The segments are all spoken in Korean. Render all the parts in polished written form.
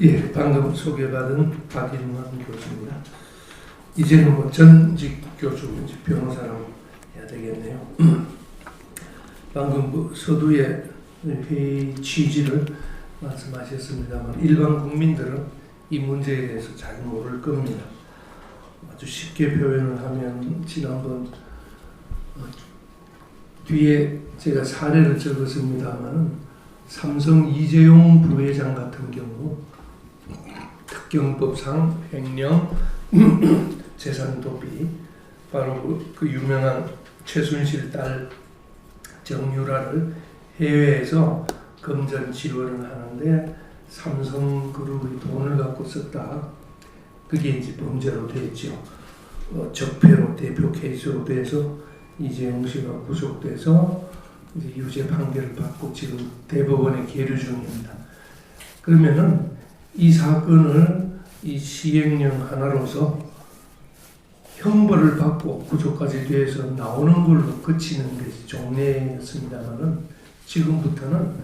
예, 방금 소개받은 박인환 교수입니다. 이제는 뭐 전직 교수, 변호사라고 해야 되겠네요. 방금 그 서두에 회의 취지를 말씀하셨습니다만 일반 국민들은 이 문제에 대해서 잘 모를 겁니다. 아주 쉽게 표현을 하면 지난번 뒤에 제가 사례를 적었습니다만 삼성 이재용 부회장 같은 경우 특경법상 횡령, 재산 도피, 바로 그 유명한 최순실 딸 정유라를 해외에서 금전 지원을 하는데 삼성그룹의 돈을 갖고 썼다. 그게 이제 범죄로 됐죠. 적폐로 대표 케이스로 돼서 이재용 씨가 구속돼서 이제 유죄 판결을 받고 지금 대법원에 계류 중입니다. 그러면은 이 사건을 이 시행령 하나로서 형벌을 받고 구속까지 돼서 나오는 걸로 그치는 것이 종례였습니다만은 지금부터는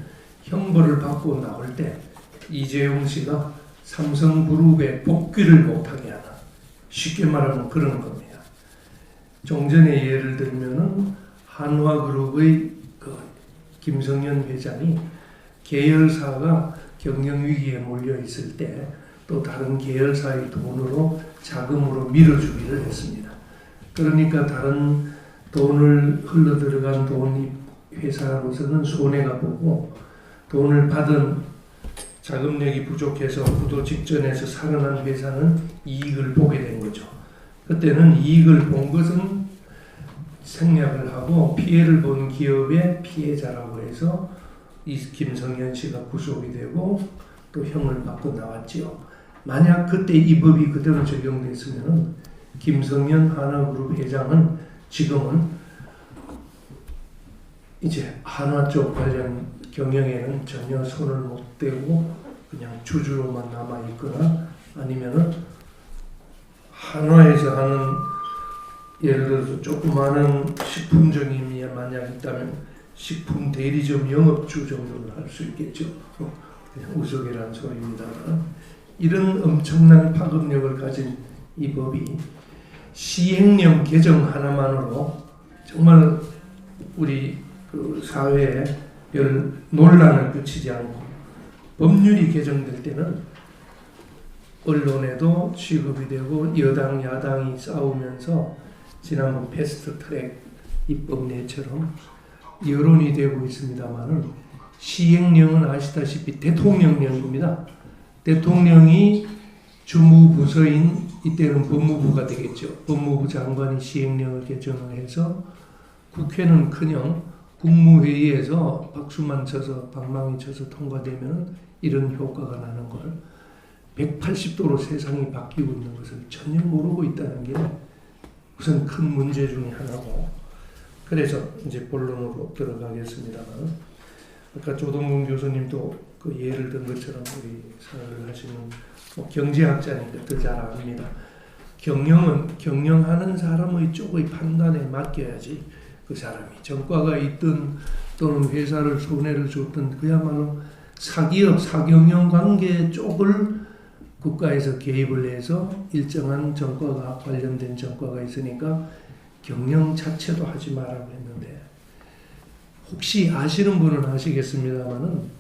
형벌을 받고 나올 때 이재용 씨가 삼성그룹에 복귀를 못하게 하나, 쉽게 말하면 그런 겁니다. 종전에 예를 들면은 한화그룹의 그 김성현 회장이 계열사가 경영위기에 몰려 있을 때 또 다른 계열사의 돈으로 자금으로 밀어주기를 했습니다. 그러니까 다른 돈을 흘러들어간 돈이 회사로서는 손해가 보고 돈을 받은 자금력이 부족해서 부도 직전에서 살아난 회사는 이익을 보게 된 거죠. 그때는 이익을 본 것은 생략을 하고 피해를 본 기업의 피해자라고 해서 이 김성현 씨가 구속이 되고 또 형을 받고 나왔지요. 만약 그때 이 법이 그대로 적용됐으면 김성현 한화그룹 회장은 지금은 이제 한화 쪽 관련 경영에는 전혀 손을 못 대고 그냥 주주로만 남아 있거나 아니면은 한화에서 하는 예를 들어서 조그마한 식품점이 만약 있다면 식품 대리점 영업주 정도를 할 수 있겠죠. 그냥 우스개란 소리입니다만 이런 엄청난 파급력을 가진 이 법이 시행령 개정 하나만으로 정말 우리 그 사회에 별 논란을 끼치지 않고 법률이 개정될 때는 언론에도 취급이 되고 여당 야당이 싸우면서 지난번 패스트트랙 입법례처럼 여론이 되고 있습니다만은 시행령은 아시다시피 대통령령입니다. 대통령이 주무부서인 이때는 법무부가 되겠죠. 법무부 장관이 시행령을 개정을 해서 국회는커녕 국무회의에서 박수만 쳐서 방망이 쳐서 통과되면 이런 효과가 나는 걸 180도로 세상이 바뀌고 있는 것을 전혀 모르고 있다는 게 우선 큰 문제 중에 하나고, 그래서 이제 본론으로 들어가겠습니다만 아까 조동근 교수님도 그 예를 든 것처럼 우리 사회를 하시는 뭐 경제학자니까 더 잘 압니다. 경영은 경영하는 사람의 쪽의 판단에 맡겨야지 그 사람이 전과가 있든 또는 회사를 손해를 줬든 그야말로 사기업, 사경영 관계 쪽을 국가에서 개입을 해서 일정한 전과가 관련된 전과가 있으니까 경영 자체도 하지 말라고 했는데, 혹시 아시는 분은 아시겠습니다만은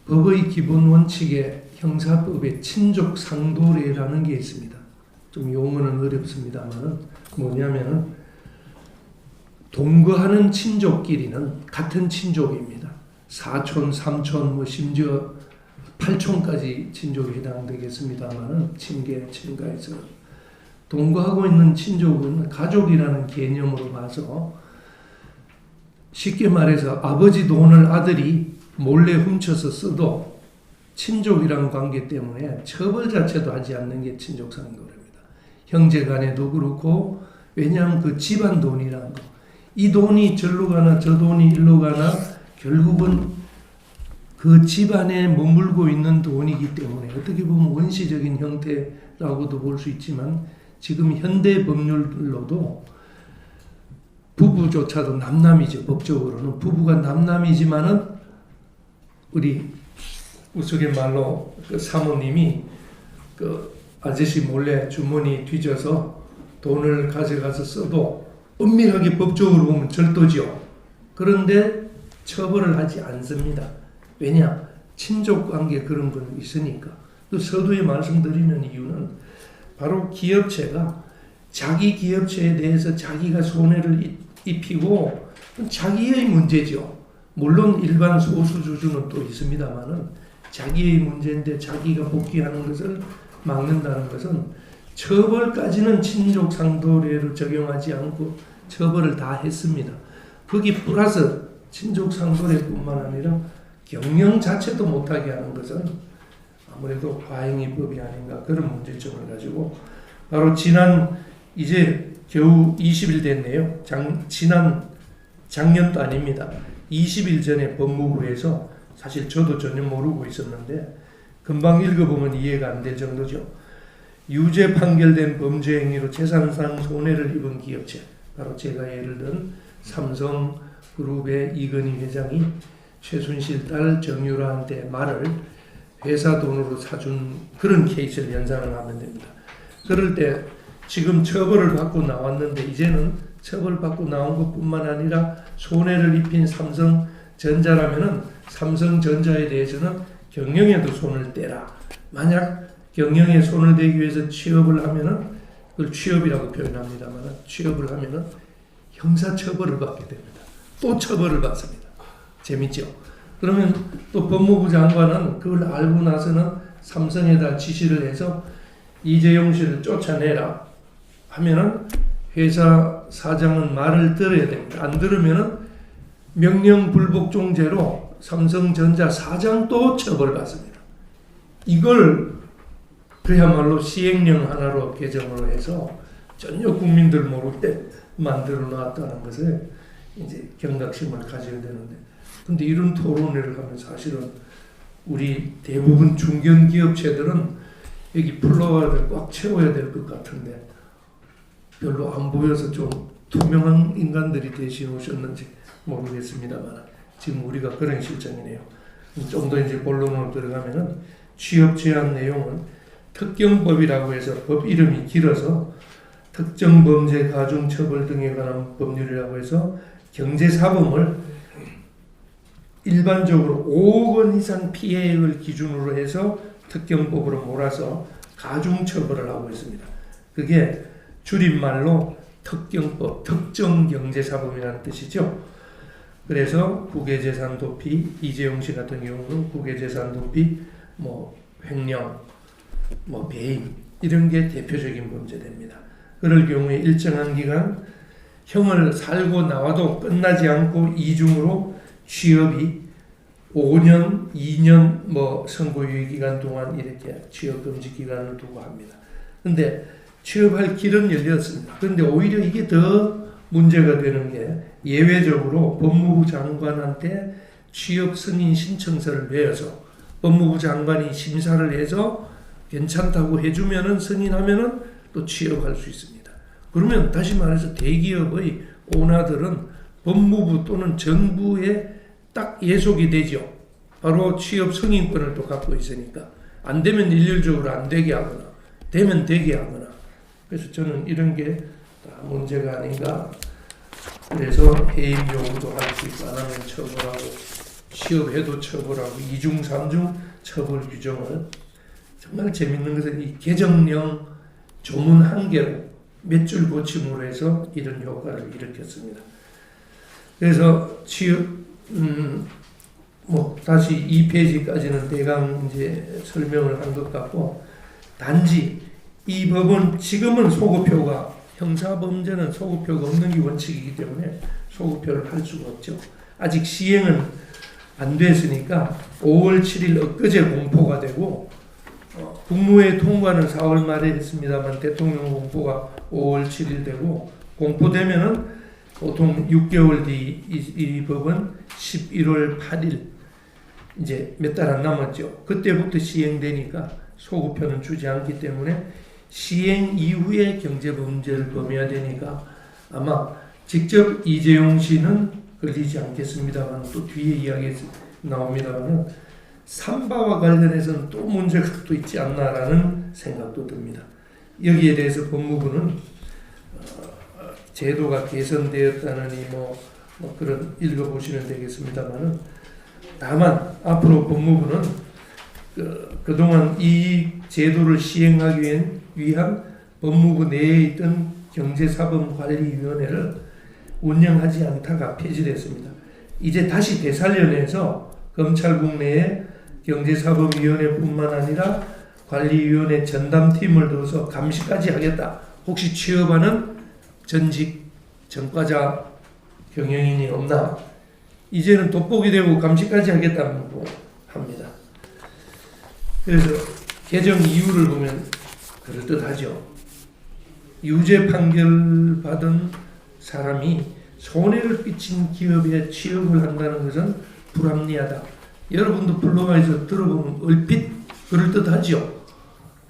법의 기본 원칙에 형사법에 친족 상도례라는 게 있습니다. 좀 용어는 어렵습니다만은 뭐냐면은 동거하는 친족끼리는 같은 친족입니다. 사촌, 삼촌, 뭐 심지어 8촌까지 친족에 해당되겠습니다만은 친계, 친가에서 동거하고 있는 친족은 가족이라는 개념으로 봐서 쉽게 말해서 아버지 돈을 아들이 몰래 훔쳐서 써도 친족이라는 관계 때문에 처벌 자체도 하지 않는 게 친족상도례입니다. 형제간에도 그렇고, 왜냐하면 그 집안 돈이라는 거, 이 돈이 절로 가나 저 돈이 일로 가나 결국은 그 집안에 머물고 있는 돈이기 때문에 어떻게 보면 원시적인 형태라고도 볼 수 있지만 지금 현대 법률로도 부부조차도 남남이죠. 법적으로는 부부가 남남이지만은 우리 우스갯말로 그 사모님이 그 아저씨 몰래 주머니 뒤져서 돈을 가져가서 써도 엄밀하게 법적으로 보면 절도지요. 그런데 처벌을 하지 않습니다. 왜냐? 친족관계 그런 건 있으니까. 그 서두에 말씀드리는 이유는 바로 기업체가 자기 기업체에 대해서 자기가 손해를 입히고 자기의 문제죠. 물론 일반 소수주주는 또 있습니다만은 자기의 문제인데 자기가 복귀하는 것을 막는다는 것은 처벌까지는 친족상도례를 적용하지 않고 처벌을 다 했습니다. 거기 플러스 친족상도례뿐만 아니라 경영 자체도 못하게 하는 것은 아무래도 과잉의 법이 아닌가 그런 문제점을 가지고 바로 지난 이제 겨우 20일 됐네요. 지난 작년도 아닙니다. 20일 전에 법무부에서 사실 저도 전혀 모르고 있었는데 금방 읽어보면 이해가 안 될 정도죠. 유죄 판결된 범죄 행위로 재산상 손해를 입은 기업체, 바로 제가 예를 든 삼성그룹의 이건희 회장이 최순실 딸 정유라한테 말을 회사 돈으로 사준 그런 케이스를 연상을 하면 됩니다. 그럴 때 지금 처벌을 받고 나왔는데 이제는 처벌받고 나온 것뿐만 아니라 손해를 입힌 삼성전자라면은 삼성전자에 대해서는 경영에도 손을 떼라. 만약 경영에 손을 대기 위해서 취업을 하면은 그걸 취업이라고 표현합니다만 취업을 하면은 형사처벌을 받게 됩니다. 또 처벌을 받습니다. 재밌죠? 그러면 또 법무부 장관은 그걸 알고 나서는 삼성에다 지시를 해서 이재용 씨를 쫓아내라 하면은 회사 사장은 말을 들어야 됩니다. 안 들으면은 명령 불복종죄로 삼성전자 사장도 처벌받습니다. 이걸 그야말로 시행령 하나로 개정을 해서 전혀 국민들 모를 때 만들어 놨다는 것에 이제 경각심을 가져야 되는데, 근데 이런 토론회를 하면 사실은 우리 대부분 중견기업체들은 여기 플로어를 꽉 채워야 될 것 같은데 별로 안 보여서 좀 투명한 인간들이 대신 오셨는지 모르겠습니다만 지금 우리가 그런 실정이네요. 좀 더 이제 본론으로 들어가면은 취업 제한 내용은 특경법이라고 해서 법 이름이 길어서 특정 범죄 가중 처벌 등에 관한 법률이라고 해서 경제사범을 일반적으로 5억 원 이상 피해액을 기준으로 해서 특경법으로 몰아서 가중 처벌을 하고 있습니다. 그게 줄임말로 특경법, 특정경제사범이라는 뜻이죠. 그래서 국외재산 도피, 이재용 씨 같은 경우는 국외재산 도피, 횡령, 배임 이런 게 대표적인 범죄됩니다. 그럴 경우에 일정한 기간 형을 살고 나와도 끝나지 않고 이중으로 취업이 5년, 2년 선고유예 기간 동안 이렇게 취업금지 기간을 두고 합니다. 근데 취업할 길은 열렸습니다. 그런데 오히려 이게 더 문제가 되는 게 예외적으로 법무부 장관한테 취업 승인 신청서를 내어서 법무부 장관이 심사를 해서 괜찮다고 해주면은 승인하면은 또 취업할 수 있습니다. 그러면 다시 말해서 대기업의 오너들은 법무부 또는 정부에 딱 예속이 되죠. 바로 취업 승인권을 또 갖고 있으니까 안 되면 일률적으로 안 되게 하거나 되면 되게 하거나. 그래서 저는 이런 게 다 문제가 아닌가. 그래서 해임 요구도 할 수 있고 안 하면 처벌하고 취업해도 처벌하고 2중 3중 처벌 규정을 정말 재밌는 것은 이 개정령 조문 한 개로 몇 줄 고침으로 해서 이런 효과를 일으켰습니다. 그래서 다시 2페이지까지는 대강 이제 설명을 한 것 같고, 단지 이 법은 지금은 소급표가 형사범죄는 소급표가 없는 게 원칙이기 때문에 소급표를 할 수가 없죠. 아직 시행은 안 됐으니까 5월 7일 엊그제 공포가 되고 국무회의 통과는 4월 말에 했습니다만 대통령 공포가 5월 7일 되고 공포되면은 보통 6개월 뒤 이 법은 11월 8일 이제 몇 달 안 남았죠. 그때부터 시행되니까 소급표는 주지 않기 때문에 시행 이후에 경제범죄를 범해야 되니까 아마 직접 이재용 씨는 걸리지 않겠습니다만 또 뒤에 이야기 나옵니다만 삼바와 관련해서는 또 문제가 또 있지 않나라는 생각도 듭니다. 여기에 대해서 법무부는 제도가 개선되었다느니 뭐 그런 읽어보시면 되겠습니다만은, 다만 앞으로 법무부는 그동안 이 제도를 시행하기 위한 법무부 내에 있던 경제사범관리위원회를 운영하지 않다가 폐지됐습니다. 이제 다시 되살려내서 검찰국 내에 경제사범위원회뿐만 아니라 관리위원회 전담팀을 둬서 감시까지 하겠다. 혹시 취업하는 전직 전과자 경영인이 없나? 이제는 돋보기 되고 감시까지 하겠다고 합니다. 그래서 개정 이유를 보면 그럴듯하죠. 유죄 판결 받은 사람이 손해를 끼친 기업에 취업을 한다는 것은 불합리하다. 여러분도 블로그에서 들어보면 얼핏 그럴듯하죠.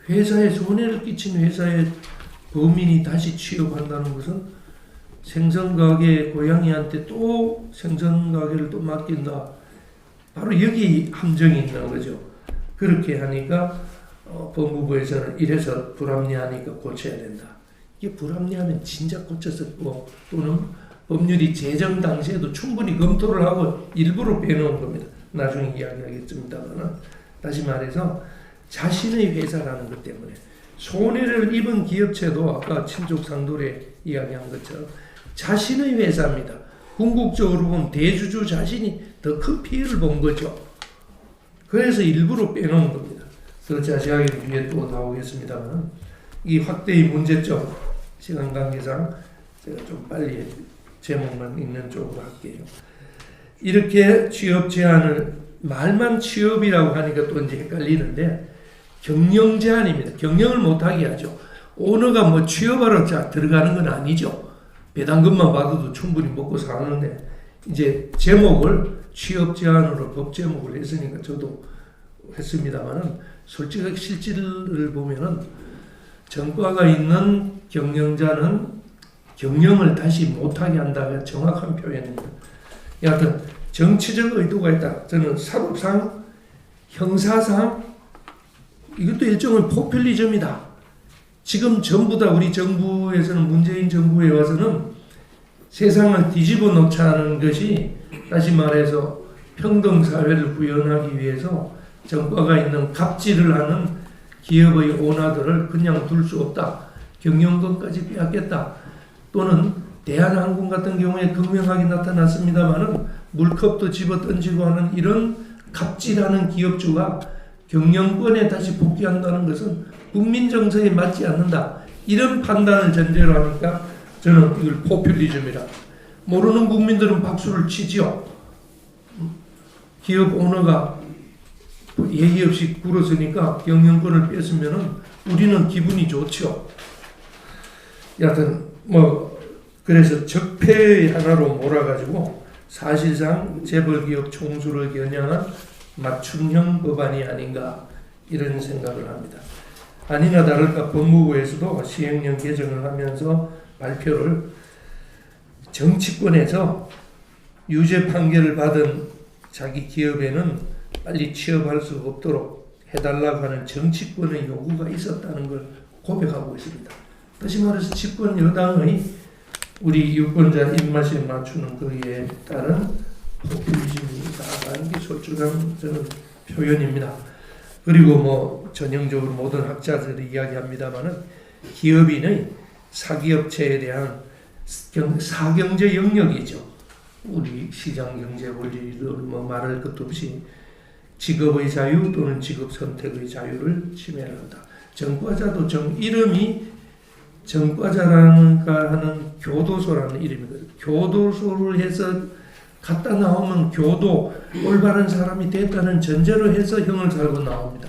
회사에 손해를 끼친 회사에 범인이 다시 취업한다는 것은 생선가게 고양이한테 또 생선가게를 또 맡긴다. 바로 여기 함정이 있는 거죠. 그렇게 하니까 법무부에서는 이래서 불합리하니까 고쳐야 된다. 이게 불합리하면 진작 고쳤었고, 또는 법률이 제정 당시에도 충분히 검토를 하고 일부러 빼놓은 겁니다. 나중에 이야기하겠습니다만, 다시 말해서 자신의 회사라는 것 때문에 손해를 입은 기업체도 아까 친족 상돌에 이야기한 것처럼 자신의 회사입니다. 궁극적으로 보면 대주주 자신이 더 큰 피해를 본 거죠. 그래서 일부러 빼놓은 겁니다. 더 자세하게 뒤에 또 나오겠습니다만, 이 확대의 문제점, 시간 관계상 제가 좀 빨리 제목만 읽는 쪽으로 할게요. 이렇게 취업 제한을, 말만 취업이라고 하니까 또 이제 헷갈리는데, 경영 제한입니다. 경영을 못하게 하죠. 오너가 뭐 취업하러 들어가는 건 아니죠. 배당금만 받아도 충분히 먹고 사는데, 이제 제목을 취업 제한으로 법 제목을 했으니까 저도 했습니다만은, 솔직하게 실질을 보면은 전과가 있는 경영자는 경영을 다시 못하게 한다가 정확한 표현입니다. 여하튼 정치적 의도가 있다. 저는 사법상, 형사상 이것도 일종의 포퓰리즘이다. 지금 전부 다 우리 정부에서는, 문재인 정부에 와서는 세상을 뒤집어 놓자는 것이, 다시 말해서 평등사회를 구현하기 위해서 전과가 있는 갑질을 하는 기업의 오너들을 그냥 둘 수 없다. 경영권까지 빼앗겠다. 또는 대한항공 같은 경우에 극명하게 나타났습니다마는 물컵도 집어 던지고 하는 이런 갑질하는 기업주가 경영권에 다시 복귀한다는 것은 국민 정서에 맞지 않는다. 이런 판단을 전제로 하니까 저는 이걸 포퓰리즘이라. 모르는 국민들은 박수를 치지요. 기업 오너가 예의 없이 굴었으니까 경영권을 뺐으면은 우리는 기분이 좋죠. 여하튼 그래서 적폐의 하나로 몰아가지고 사실상 재벌기업 총수를 겨냥한 맞춤형 법안이 아닌가, 이런 생각을 합니다. 아니나 다를까 법무부에서도 시행령 개정을 하면서 발표를, 정치권에서 유죄 판결을 받은 자기 기업에는 빨리 취업할 수 없도록 해달라고 하는 정치권의 요구가 있었다는 걸 고백하고 있습니다. 다시 말해서 집권 여당의 우리 유권자 입맛에 맞추는 거기에 따른 포퓰리즘이다라는 게 솔직한 저는 표현입니다. 그리고 전형적으로 모든 학자들이 이야기합니다만은, 기업인의 사기업체에 대한 사경제 영역이죠. 우리 시장경제 원리를 말할 것도 없이 직업의 자유 또는 직업 선택의 자유를 침해를 한다. 전과자도 이름이 전과자라는가 하는 교도소라는 이름이거든요. 교도소를 해서 갖다 나오면 교도, 올바른 사람이 됐다는 전제로 해서 형을 살고 나옵니다.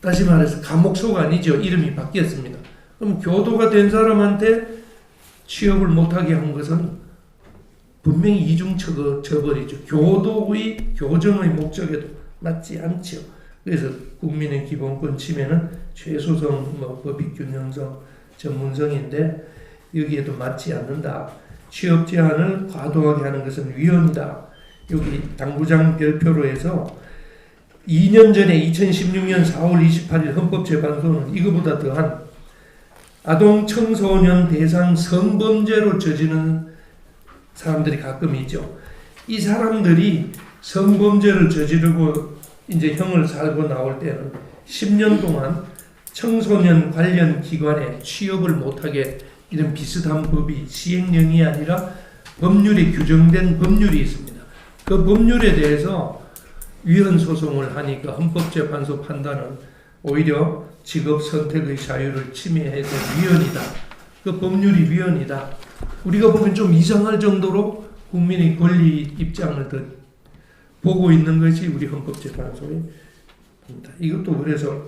다시 말해서 감옥소가 아니죠. 이름이 바뀌었습니다. 그럼 교도가 된 사람한테 취업을 못하게 한 것은 분명히 이중처벌이죠. 교도의 교정의 목적에도 맞지 않죠. 그래서 국민의 기본권 침해는 최소성, 법익균형성, 전문성인데 여기에도 맞지 않는다. 취업 제한을 과도하게 하는 것은 위헌이다. 여기 당부장 별표로 해서 2년 전에 2016년 4월 28일 헌법재판소는 이거보다 더한 아동 청소년 대상 성범죄로 저지르는 사람들이 가끔 있죠. 이 사람들이 성범죄를 저지르고 이제 형을 살고 나올 때는 10년 동안 청소년 관련 기관에 취업을 못하게 이런 비슷한 법이 시행령이 아니라 법률에 규정된 법률이 있습니다. 그 법률에 대해서 위헌 소송을 하니까 헌법재판소 판단은 오히려 직업 선택의 자유를 침해해서 위헌이다. 그 법률이 위헌이다. 우리가 보면 좀 이상할 정도로 국민의 권리 입장을 더 보고 있는 것이 우리 헌법재판소입니다. 이것도 그래서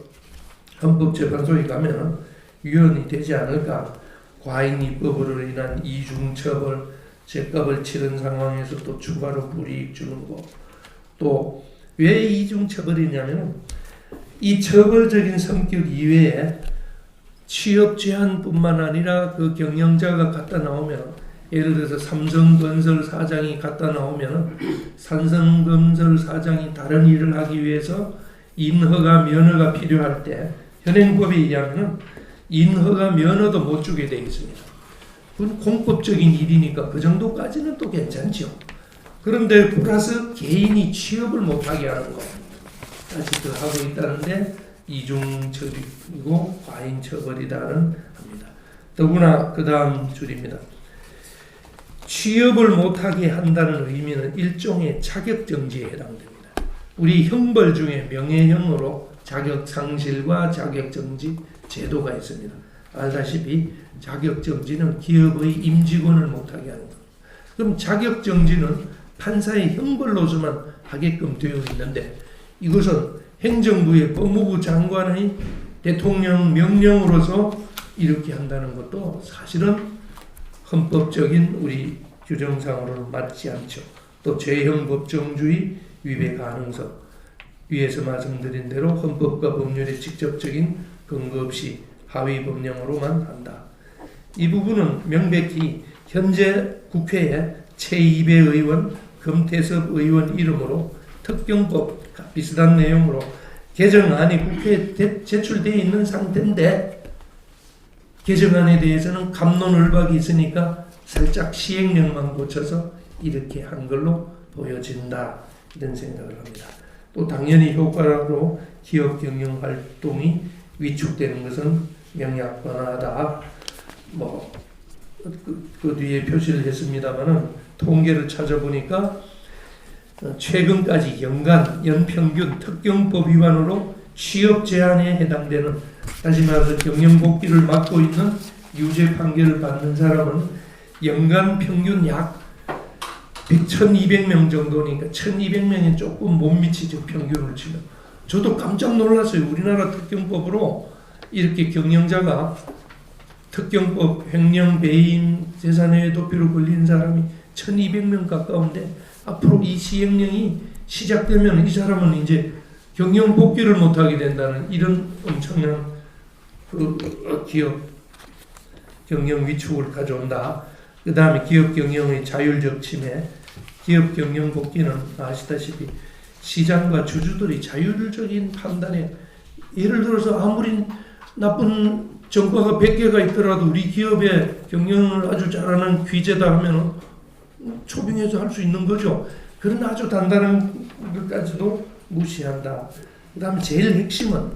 헌법재판소에 가면 위헌이 되지 않을까. 과잉 입법으로 인한 이중처벌, 죗값을 치른 상황에서 또 추가로 불이익 주는 거. 또 왜 이중처벌이냐면 이 처벌적인 성격 이외에 취업 제한뿐만 아니라 그 경영자가 갖다 나오면, 예를 들어서 삼성건설 사장이 갖다 나오면 삼성건설 사장이 다른 일을 하기 위해서 인허가 면허가 필요할 때 현행법에 의하면 인허가 면허도 못 주게 되어 있습니다. 그건 공법적인 일이니까 그 정도까지는 또 괜찮죠. 그런데 플러스 개인이 취업을 못하게 하는 것까지 더 하고 있다는데 이중처벌이고 과잉처벌이다는 합니다. 더구나 그 다음 줄입니다. 취업을 못하게 한다는 의미는 일종의 자격정지에 해당됩니다. 우리 형벌 중에 명예형으로 자격상실과 자격정지 제도가 있습니다. 알다시피 자격정지는 기업의 임직원을 못하게 하는 것. 그럼 자격정지는 판사의 형벌로서만 하게끔 되어 있는데 이것은 행정부의 법무부 장관의 대통령 명령으로서 이렇게 한다는 것도 사실은 헌법적인 우리 규정상으로는 맞지 않죠. 또 죄형 법정주의 위배 가능성, 위에서 말씀드린 대로 헌법과 법률의 직접적인 근거 없이 하위 법령으로만 한다. 이 부분은 명백히 현재 국회에 최이배 의원, 금태섭 의원 이름으로 특경법 비슷한 내용으로 개정안이 국회에 제출되어 있는 상태인데 개정안에 대해서는 갑론을박이 있으니까 살짝 시행령만 고쳐서 이렇게 한 걸로 보여진다. 이런 생각을 합니다. 또 당연히 효과로 기업 경영 활동이 위축되는 것은 명약관하다. 그 뒤에 표시를 했습니다만은 통계를 찾아보니까 최근까지 연평균 특경법 위반으로 취업 제한에 해당되는, 다시 말해서 경영복귀를 맡고 있는 유죄 판결을 받는 사람은 연간 평균 약 1,200명 정도니까 1,200명이 조금 못 미치죠. 평균을 치면. 저도 깜짝 놀랐어요. 우리나라 특경법으로 이렇게 경영자가 특경법 횡령 배임 재산의 도피로 걸린 사람이 1,200명 가까운데 앞으로 이 시행령이 시작되면 이 사람은 이제 경영 복귀를 못하게 된다는 이런 엄청난 기업 경영 위축을 가져온다. 그 다음에 기업 경영의 자율적 침해. 기업 경영 복귀는 아시다시피 시장과 주주들이 자율적인 판단에, 예를 들어서 아무리 나쁜 정과가 100개가 있더라도 우리 기업의 경영을 아주 잘하는 귀재다 하면 초빙해서 할 수 있는 거죠. 그런 아주 단단한 것까지도 무시한다. 그 다음에 제일 핵심은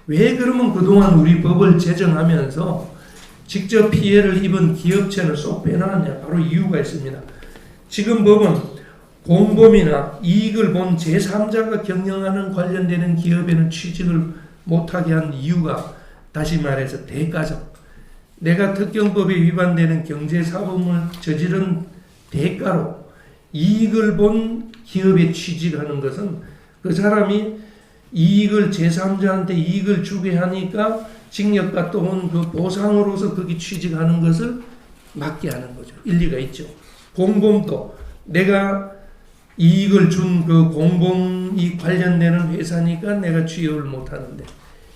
왜 그러면 그동안 우리 법을 제정하면서 직접 피해를 입은 기업체는 쏙 빼놨냐. 바로 이유가 있습니다. 지금 법은 공범이나 이익을 본 제3자가 경영하는 관련되는 기업에는 취직을 못하게 한 이유가, 다시 말해서 대가적, 내가 특경법에 위반되는 경제사범을 저지른 대가로 이익을 본 기업에 취직하는 것은 그 사람이 이익을 제3자한테 이익을 주게 하니까 징역과 또는 그 보상으로서 거기 취직하는 것을 막게 하는 거죠. 일리가 있죠. 공범도 내가 이익을 준 그 공범이 관련되는 회사니까 내가 취업을 못하는데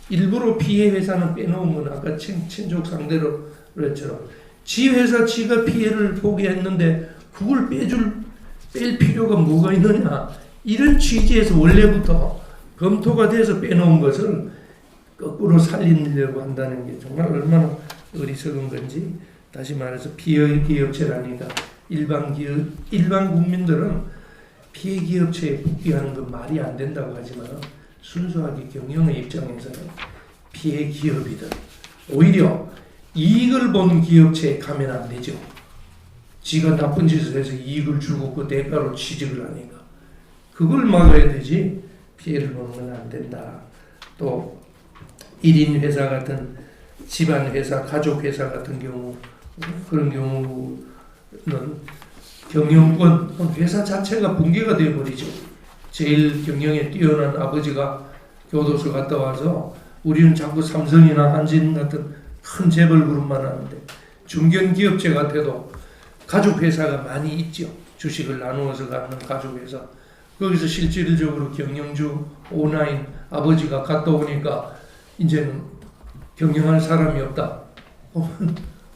일부러 피해 회사는 빼놓은 건 아까 친족 상대로 그랬처럼 지 회사 지가 피해를 보게 했는데 그걸 뺄 필요가 뭐가 있느냐. 이런 취지에서 원래부터 검토가 돼서 빼놓은 것을 거꾸로 살리려고 한다는 게 정말 얼마나 어리석은 건지. 다시 말해서 피해기업체라니까 일반 국민들은 피해기업체에 복귀하는 건 말이 안 된다고 하지만 순수하게 경영의 입장에서는 피해기업이든 오히려 이익을 본 기업체에 가면 안 되죠. 지가 나쁜 짓을 해서 이익을 주고 그 대가로 취직을 하니까 그걸 막아야 되지 피해를 보는 건 안 된다. 또 1인 회사 같은 집안 회사, 가족 회사 같은 경우 그런 경우는 경영권 회사 자체가 붕괴가 되어버리죠. 제일 경영에 뛰어난 아버지가 교도소 갔다 와서 우리는 자꾸 삼성이나 한진 같은 큰 재벌 그룹만 하는데 중견기업체 같아도 가족회사가 많이 있죠. 주식을 나누어서 갖는 가족회사. 거기서 실질적으로 경영주 오나인 아버지가 갔다 오니까 이제는 경영할 사람이 없다.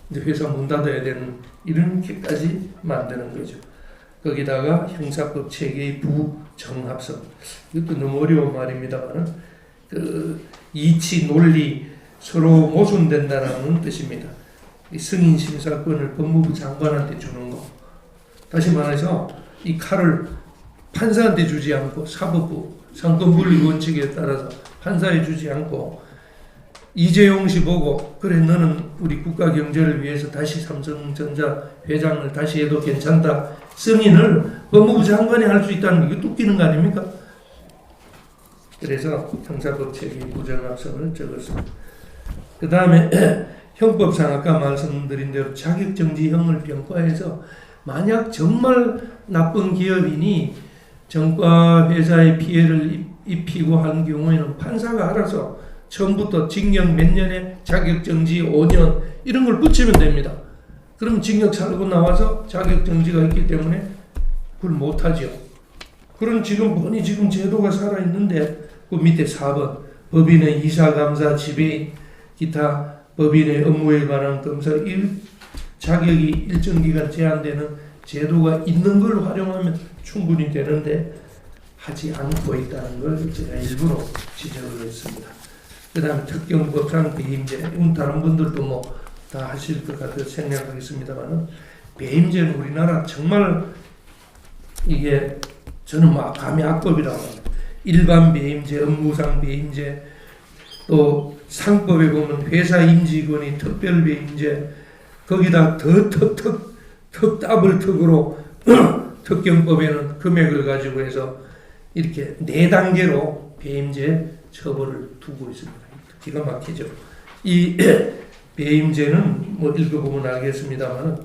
이제 회사 문 닫아야 되는 이렇게까지 만드는 거죠. 거기다가 형사법 체계의 부정합성. 이것도 너무 어려운 말입니다만 그 이치 논리 서로 모순된다는 뜻입니다. 이 승인 심사권을 법무부 장관한테 주는 거. 다시 말해서 이 칼을 판사한테 주지 않고 사법부 상권분리 원칙에 따라서 판사에 주지 않고 이재용 씨 보고 그래 너는 우리 국가 경제를 위해서 다시 삼성전자 회장을 다시 해도 괜찮다. 승인을 법무부 장관이 할 수 있다는 게 뚝 끼는 거 아닙니까? 그래서 형사법 체계 부정합성을 적었습니다. 그 다음에 형법상 아까 말씀드린 대로 자격정지형을 병과해서 만약 정말 나쁜 기업인이 정과 회사에 피해를 입히고 한 경우에는 판사가 알아서 처음부터 징역 몇 년에 자격정지 5년 이런 걸 붙이면 됩니다. 그럼 징역 살고 나와서 자격정지가 있기 때문에 그걸 못하죠. 그럼 지금 제도가 살아있는데 그 밑에 4번 법인의 이사, 감사, 지배인, 기타 법인의 업무에 관한 검사 자격이 일정 기간 제한되는 제도가 있는 걸 활용하면 충분히 되는데 하지 않고 있다는 걸 제가 일부러 지적을 했습니다. 그 다음에 특경법상 배임제, 이건 다른 분들도 뭐 다 하실 것 같아서 생략하겠습니다만 배임제는 우리나라 정말 이게 저는 뭐 감히 악법이라고 합니다. 일반 배임제, 업무상 배임제, 또 상법에 보면 회사 임직원이 특별 배임제, 거기다 더 턱 더블 턱으로 특경법에는 금액을 가지고 해서 이렇게 4단계로 배임제 처벌을 두고 있습니다. 기가 막히죠. 이 배임제는 뭐 읽어보면 알겠습니다만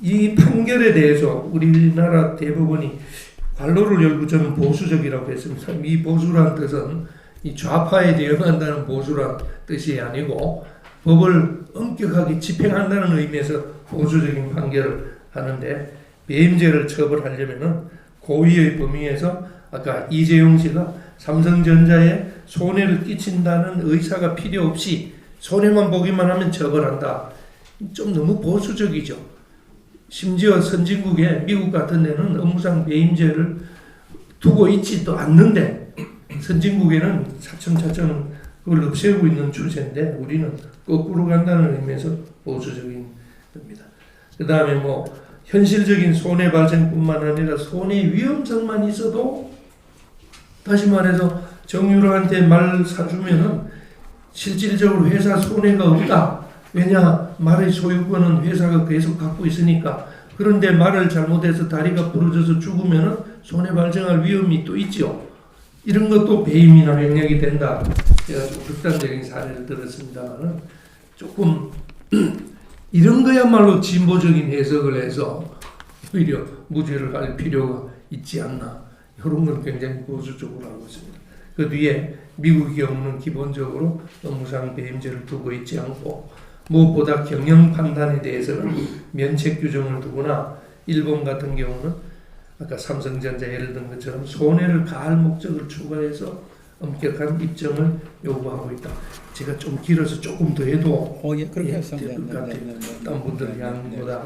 이 판결에 대해서 우리나라 대법원이 관로를 열고 저는 보수적이라고 했습니다. 이 보수란 뜻은 이 좌파에 대응한다는 보수란 뜻이 아니고 법을 엄격하게 집행한다는 의미에서 보수적인 판결을 하는데 배임제를 처벌하려면은 고의의 범위에서 아까 이재용 씨가 삼성전자에 손해를 끼친다는 의사가 필요 없이 손해만 보기만 하면 처벌한다. 좀 너무 보수적이죠. 심지어 선진국에 미국 같은 데는 업무상 배임제를 두고 있지도 않는데 선진국에는 차츰차츰 그걸 없애고 있는 추세인데 우리는 거꾸로 간다는 의미에서 보수적인 겁니다. 그 다음에 뭐 현실적인 손해 발생뿐만 아니라 손해 위험성만 있어도 다시 말해서 정유라한테 말 사주면은 실질적으로 회사 손해가 없다. 왜냐 말의 소유권은 회사가 계속 갖고 있으니까. 그런데 말을 잘못해서 다리가 부러져서 죽으면은 손해 발생할 위험이 또 있죠. 이런 것도 배임이나 횡령이 된다. 제가 좀 극단적인 사례를 들었습니다만은 조금 이런 거야말로 진보적인 해석을 해서 오히려 무죄를 할 필요가 있지 않나. 이런 건 굉장히 보수적으로 하고 있습니다. 그 뒤에 미국의 경우는 기본적으로 업무상 배임제를 두고 있지 않고 무엇보다 경영 판단에 대해서는 면책 규정을 두거나 일본 같은 경우는 아까 삼성전자 예를 든 것처럼 손해를 가할 목적을 추가해서 엄격한 입증을 요구하고 있다. 제가 좀 길어서 조금 더 해도 그렇게 했습니다. 될 것 같아요. 다른 분들 양보다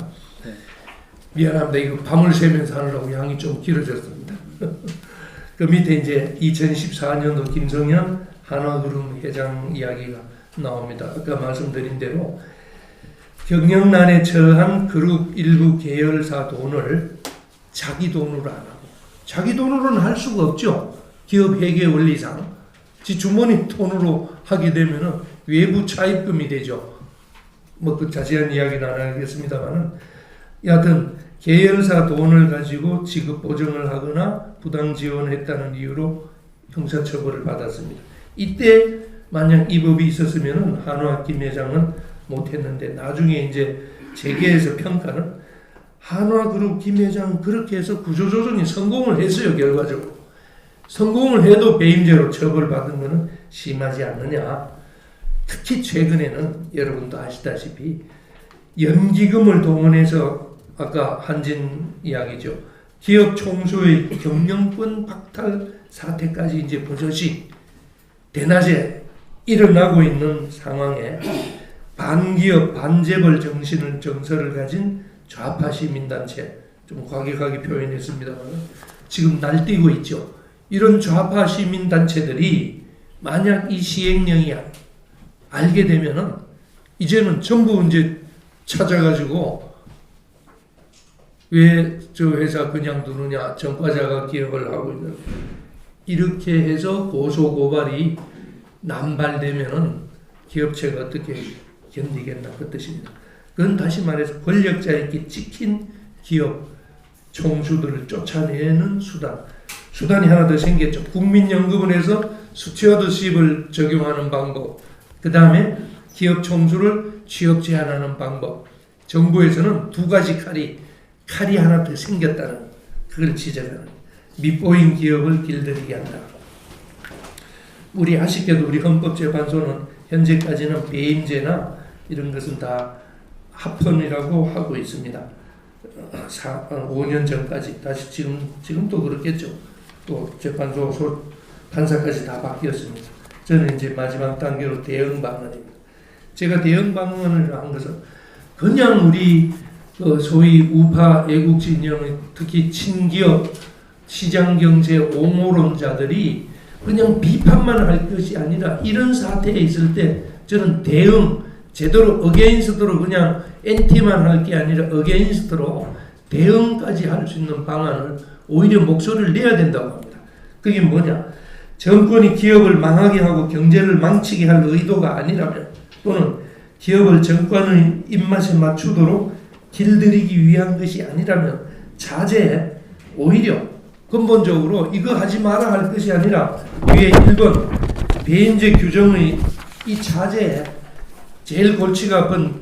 미안합니다. 이거 밤을 새면서 하느라고 양이 좀 길어졌습니다. 그 밑에 이제 2014년도 김성현 한화그룹 회장 이야기가 나옵니다. 아까 말씀드린 대로 경영난에 처한 그룹 일부 계열사 돈을 자기 돈으로 안 하고, 자기 돈으로는 할 수가 없죠. 기업 회계 원리상 지 주머니 돈으로 하게 되면은 외부 차입금이 되죠. 뭐 그 자세한 이야기는 안 하겠습니다만은, 여하튼 계열사 돈을 가지고 지급 보증을 하거나 부당 지원했다는 이유로 형사처벌을 받았습니다. 이때 만약 이 법이 있었으면은 한화 김 회장은 못했는데, 나중에 이제 재계에서 평가는 한화그룹 김 회장은 그렇게 해서 구조조정이 성공을 했어요. 결과적으로 성공을 해도 배임죄로 처벌받은 것은 심하지 않느냐. 특히 최근에는 여러분도 아시다시피 연기금을 동원해서, 아까 한진 이야기죠, 기업 총수의 경영권 박탈 사태까지 이제 버젓이 대낮에 일어나고 있는 상황에 반기업 반재벌 정서를 가진 좌파 시민단체, 좀 과격하게 표현했습니다만 지금 날뛰고 있죠. 이런 좌파 시민단체들이 만약 이 시행령이 알게 되면은 이제는 전부 이제 찾아가지고 왜 저 회사 그냥 두느냐, 전과자가 기업을 하고 있는, 이렇게 해서 고소 고발이 남발되면은 기업체가 어떻게 견디겠나 그 뜻입니다. 그건 다시 말해서 권력자에게 찍힌 기업 총수들을 쫓아내는 수단이 하나 더 생겼죠. 국민연금원에서 스튜어드십을 적용하는 방법, 그 다음에 기업 총수를 취업 제한하는 방법. 정부에서는 두 가지 칼이 하나 더 생겼다는, 그걸 지적하는, 밑보인 기업을 길들이게 한다. 우리 아쉽게도 우리 헌법재판소는 현재까지는 배임죄나 이런 것은 다 합헌이라고 하고 있습니다. 5년 전까지. 다시 지금도 그렇겠죠. 또 재판소 판사까지 다 바뀌었습니다. 저는 이제 마지막 단계로 대응 방안입니다. 제가 대응 방안을 한 것은 그냥 우리 소위 우파 애국 진영의 특히 친기업 시장경제 옹호론자들이 그냥 비판만 할 것이 아니라, 이런 사태에 있을 때 저는 대응, 제대로 어게인스트로 그냥 엔티만 할 게 아니라 어게인스트로 대응까지 할 수 있는 방안을 오히려 목소리를 내야 된다고 합니다. 그게 뭐냐? 정권이 기업을 망하게 하고 경제를 망치게 할 의도가 아니라면, 또는 기업을 정권의 입맛에 맞추도록 길들이기 위한 것이 아니라면 자제해. 오히려 근본적으로 이거 하지 마라 할 것이 아니라 위에 1번 배임죄 규정의 이 자제해. 제일 골치가 아픈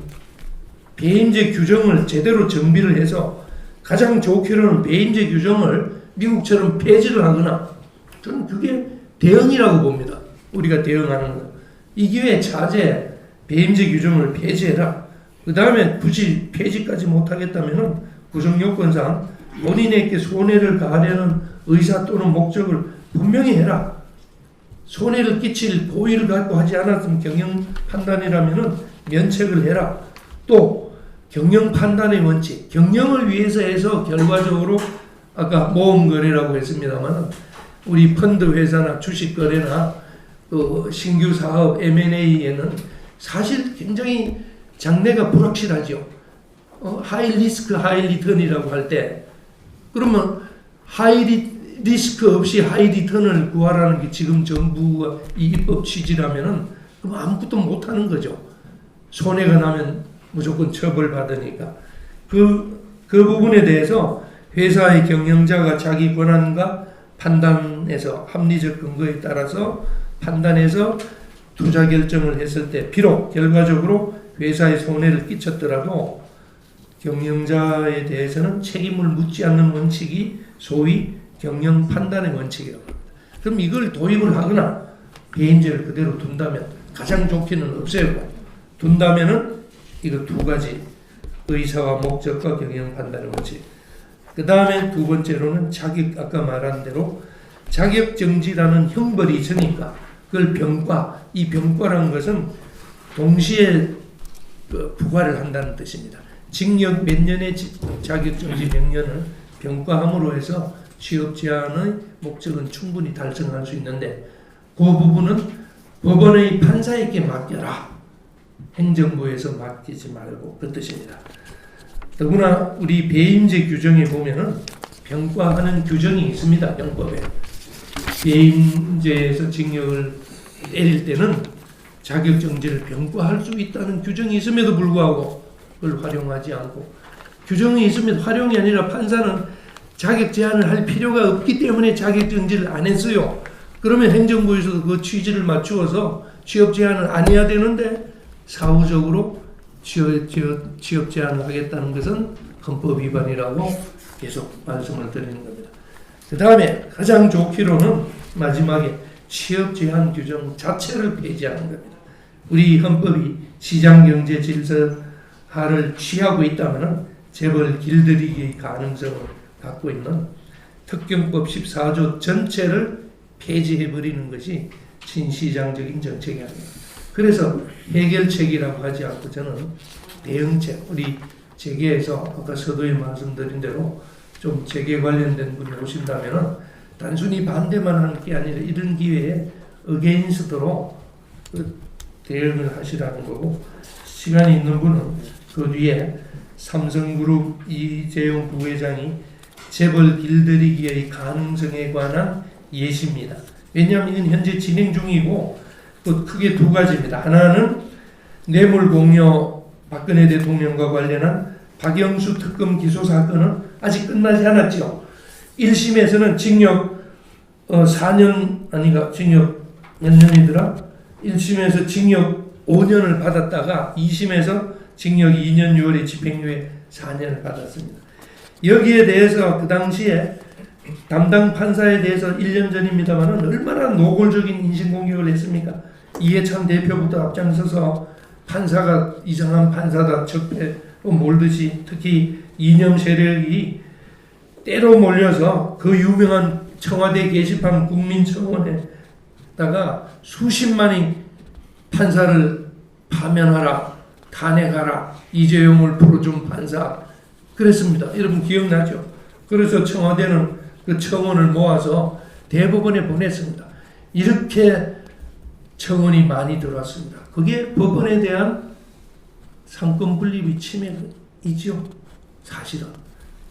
배임죄 규정을 제대로 정비를 해서, 가장 좋게로는 배임죄 규정을 미국처럼 폐지를 하거나, 저는 그게 대응이라고 봅니다. 우리가 대응하는 거. 이 기회에 자제, 배임죄 규정을 폐지해라. 그 다음에 굳이 폐지까지 못하겠다면 구성요건상 본인에게 손해를 가하려는 의사 또는 목적을 분명히 해라. 손해를 끼칠 고의를 갖고 하지 않았으면 경영 판단이라면 면책을 해라. 또 경영 판단의 원칙, 경영을 위해서 해서 결과적으로 아까 모험 거래라고 했습니다만, 우리 펀드 회사나 주식 거래나 신규 사업 M&A에는 사실 굉장히 장래가 불확실하죠. 하이 리스크 하이 리턴이라고 할 때, 그러면 하이 리스크 없이 하이 리턴을 구하라는 게 지금 정부가 이 입법 취지라면은 그럼 아무것도 못하는 거죠. 손해가 나면 무조건 처벌받으니까. 그 부분에 대해서 회사의 경영자가 자기 권한과 판단에서, 합리적 근거에 따라서 판단해서 투자 결정을 했을 때, 비록 결과적으로 회사에 손해를 끼쳤더라도 경영자에 대해서는 책임을 묻지 않는 원칙이 소위 경영 판단의 원칙이라고 합니다. 그럼 이걸 도입을 하거나 배임죄를 그대로 둔다면, 가장 좋게는 없애고 둔다면은 이거 두 가지, 의사와 목적과 경영 판단의 원칙. 그 다음에 두 번째로는 아까 말한 대로 자격정지라는 형벌이 있으니까 그걸 병과, 이 병과라는 것은 동시에 부과를 한다는 뜻입니다. 징역 몇 년의 자격정지 몇 년을 병과함으로 해서 취업 제한의 목적은 충분히 달성할 수 있는데 그 부분은 법원의 판사에게 맡겨라. 행정부에서 맡기지 말고 그 뜻입니다. 더구나 우리 배임제 규정에 보면은 병과하는 규정이 있습니다. 형법에. 배임제에서 징역을 때릴 때는 자격정지를 병과할 수 있다는 규정이 있음에도 불구하고 그걸 활용하지 않고, 규정이 있으면 활용이 아니라 판사는 자격 제한을 할 필요가 없기 때문에 자격정지를 안 했어요. 그러면 행정부에서도 그 취지를 맞추어서 취업 제한을 안 해야 되는데 사후적으로 취업 제한을 하겠다는 것은 헌법 위반이라고 계속 말씀을 드리는 겁니다. 그 다음에 가장 좋기로는 마지막에 취업 제한 규정 자체를 폐지하는 겁니다. 우리 헌법이 시장경제 질서화를 취하고 있다면 재벌 길들이기의 가능성을 갖고 있는 특경법 14조 전체를 폐지해버리는 것이 친시장적인 정책이 아닙니다. 그래서 해결책이라고 하지 않고 저는 대응책, 우리 재계에서 아까 서두에 말씀드린 대로 좀 재계 관련된 분이 오신다면 단순히 반대만 하는 게 아니라 이런 기회에 어게인스트로 대응을 하시라는 거고, 시간이 있는 분은 그 뒤에 삼성그룹 이재용 부회장이 재벌 길들이기의 가능성에 관한 예시입니다. 왜냐하면 이건 현재 진행 중이고 또 크게 두 가지입니다. 하나는 뇌물공여 박근혜 대통령과 관련한 박영수 특검 기소 사건은 아직 끝나지 않았죠. 1심에서는 징역 4년 아니가 징역 몇 년이더라? 1심에서 징역 5년을 받았다가 2심에서 징역 2년 6월에 집행유예 4년을 받았습니다. 여기에 대해서 그 당시에 담당 판사에 대해서 1년 전입니다만 얼마나 노골적인 인신공격을 했습니까? 이해찬 대표부터 앞장서서 판사가 이상한 판사다 적폐로 몰듯이, 특히 이념 세력이 때로 몰려서 그 유명한 청와대 게시판 국민청원에다가 수십만이 판사를 파면하라, 탄핵하라, 이재용을 풀어준 판사 그랬습니다. 여러분 기억나죠? 그래서 청와대는 그 청원을 모아서 대법원에 보냈습니다. 이렇게 청원이 많이 들어왔습니다. 그게 법원에 대한 상권 분립의 침해이죠. 사실은.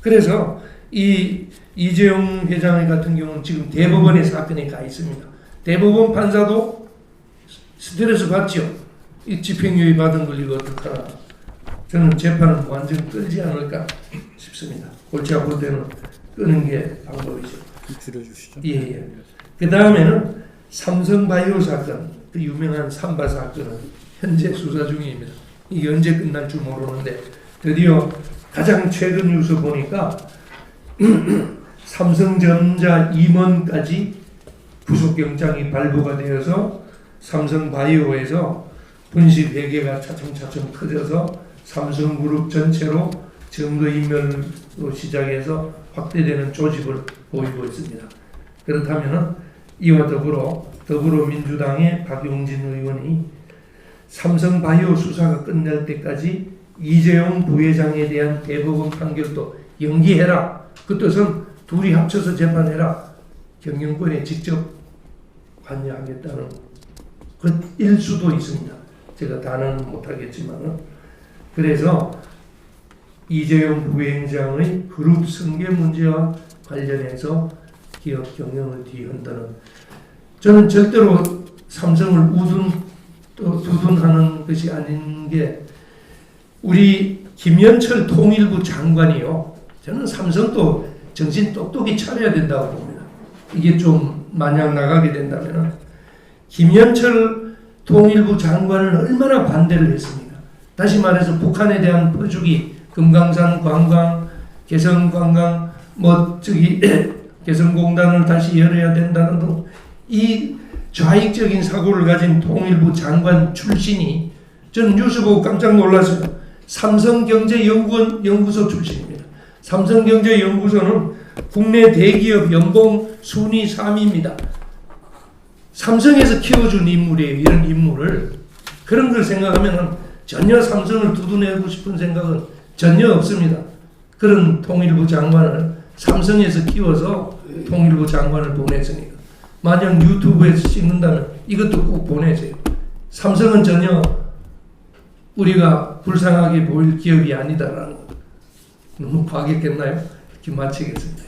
그래서 이 이재용 회장 같은 경우는 지금 대법원에 사건에 가 있습니다. 대법원 판사도 스트레스 받죠. 이 집행유예 받은 걸 이거 어떡하나. 저는 재판은 완전 끌지 않을까 싶습니다. 골치 아플 때는 끄는 게 방법이죠. 줄여주시죠. 예. 그 다음에는 삼성바이오 사건, 그 유명한 삼바 사건은 현재 수사 중입니다. 이게 언제 끝날 줄 모르는데 드디어 가장 최근 뉴스 보니까 삼성전자 임원까지 구속영장이 발부가 되어서 삼성바이오에서 분식 회계가 차츰차츰 커져서 삼성그룹 전체로 증거인멸로 시작해서 확대되는 조직을 보이고 있습니다. 그렇다면 이와 더불어민주당의 박용진 의원이 삼성바이오 수사가 끝날 때까지 이재용 부회장에 대한 대법원 판결도 연기해라. 그 뜻은 둘이 합쳐서 재판해라. 경영권에 직접 관여하겠다는 것일 수도 있습니다. 제가 다는 못하겠지만, 그래서 이재용 부회장의 그룹 승계 문제와 관련해서 기업 경영을 뒤흔드는, 저는 절대로 삼성을 두둔하는 것이 아닌 게, 우리 김현철 통일부 장관이요, 저는 삼성도 정신 똑똑히 차려야 된다고 봅니다. 이게 좀 만약 나가게 된다면 김현철 통일부 장관은 얼마나 반대를 했습니까? 다시 말해서 북한에 대한 퍼주기, 금강산 관광, 개성 관광, 개성공단을 다시 열어야 된다는 등 이 좌익적인 사고를 가진 통일부 장관 출신이, 저는 뉴스 보고 깜짝 놀랐어요. 삼성경제연구원 연구소 출신입니다. 삼성경제연구소는 국내 대기업 연봉 순위 3위입니다. 삼성에서 키워준 인물이에요. 이런 인물을. 그런 걸 생각하면 전혀 삼성을 두둔하고 싶은 생각은 전혀 없습니다. 그런 통일부 장관을 삼성에서 키워서 통일부 장관을 보냈으니까. 만약 유튜브에서 찍는다면 이것도 꼭 보내세요. 삼성은 전혀 우리가 불쌍하게 보일 기업이 아니다라는 거. 너무 과격했나요? 이렇게 마치겠습니다.